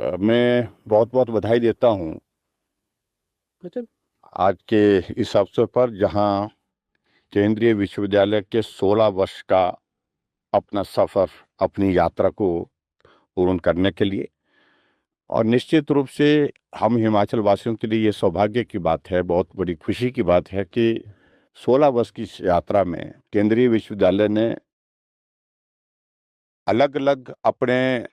मैं बहुत बहुत बधाई देता हूँ मतलब आज के इस अवसर पर, जहाँ केंद्रीय विश्वविद्यालय के 16 वर्ष का अपना सफर, अपनी यात्रा को पूर्ण करने के लिए। और निश्चित रूप से हम हिमाचल वासियों के लिए ये सौभाग्य की बात है, बहुत बड़ी खुशी की बात है कि 16 वर्ष की इस यात्रा में केंद्रीय विश्वविद्यालय ने अलग अलग अपने,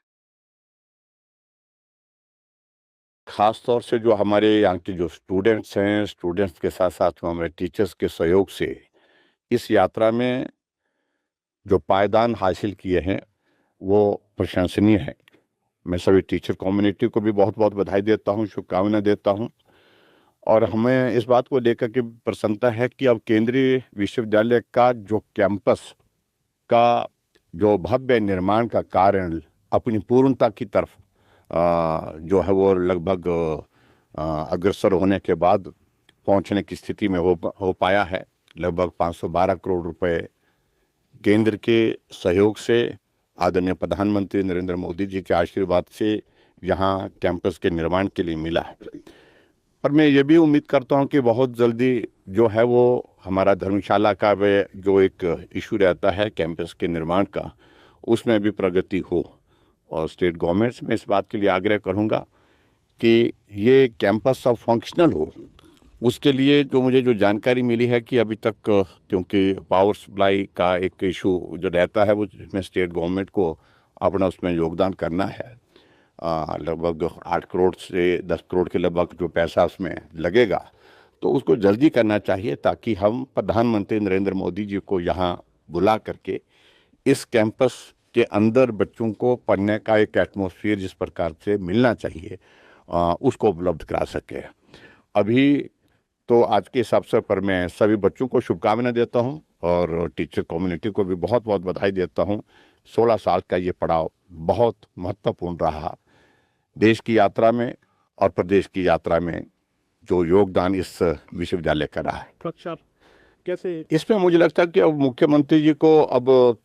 खास तौर से जो हमारे यहाँ के जो स्टूडेंट्स हैं, स्टूडेंट्स के साथ साथ हमारे टीचर्स के सहयोग से इस यात्रा में जो पायदान हासिल किए हैं वो प्रशंसनीय है। मैं सभी टीचर कम्युनिटी को भी बहुत बहुत बधाई देता हूँ, शुभकामनाएं देता हूँ। और हमें इस बात को लेकर के प्रसन्नता है कि अब केंद्रीय विश्वविद्यालय का जो कैंपस का जो भव्य निर्माण का कार्य अपनी पूर्णता की तरफ जो है वो लगभग अग्रसर होने के बाद पहुंचने की स्थिति में हो पाया है। लगभग 512 करोड़ रुपए केंद्र के सहयोग से, आदरणीय प्रधानमंत्री नरेंद्र मोदी जी के आशीर्वाद से यहाँ कैंपस के निर्माण के लिए मिला है। और मैं ये भी उम्मीद करता हूँ कि बहुत जल्दी जो है वो हमारा धर्मशाला का वे जो एक इशू रहता है कैंपस के निर्माण का, उसमें भी प्रगति हो। और स्टेट गवर्नमेंट से मैं इस बात के लिए आग्रह करूँगा कि ये कैंपस सब फंक्शनल हो। उसके लिए जो मुझे जो जानकारी मिली है कि अभी तक क्योंकि पावर सप्लाई का एक इशू जो रहता है वो, जिसमें स्टेट गवर्नमेंट को अपना उसमें योगदान करना है, लगभग 8 करोड़ से 10 करोड़ के लगभग जो पैसा उसमें लगेगा, तो उसको जल्दी करना चाहिए ताकि हम प्रधानमंत्री नरेंद्र मोदी जी को यहाँ बुला करके इस कैंपस के अंदर बच्चों को पढ़ने का एक एटमॉस्फेयर जिस प्रकार से मिलना चाहिए उसको उपलब्ध करा सके। अभी तो आज के इस अवसर पर मैं सभी बच्चों को शुभकामनाएं देता हूं और टीचर कम्युनिटी को भी बहुत बहुत बधाई देता हूं। 16 साल का ये पड़ाव बहुत महत्वपूर्ण रहा देश की यात्रा में और प्रदेश की यात्रा में, जो योगदान इस विश्वविद्यालय का रहा है। पक्ष आप कैसे इसमें मुझे लगता है कि अब मुख्यमंत्री जी को अब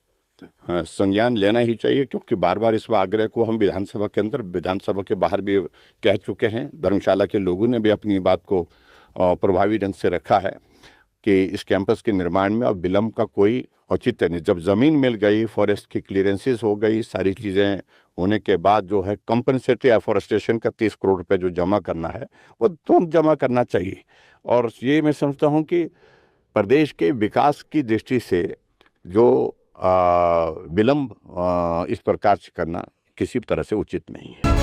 संज्ञान लेना ही चाहिए, क्योंकि बार बार इस आग्रह को हम विधानसभा के अंदर, विधानसभा के बाहर भी कह चुके हैं। धर्मशाला के लोगों ने भी अपनी बात को प्रभावी ढंग से रखा है कि इस कैंपस के निर्माण में अब विलंब का कोई औचित्य नहीं। जब जमीन मिल गई, फॉरेस्ट की क्लियरेंसेस हो गई, सारी चीजें होने के बाद जो है कंपनसेटरी एफॉरेस्टेशन का 30 करोड़ रुपए जो जमा करना है वो तुरंत जमा करना चाहिए। और ये मैं समझता हूँ कि प्रदेश के विकास की दृष्टि से जो विलंब इस प्रकार से करना किसी तरह से उचित नहीं है।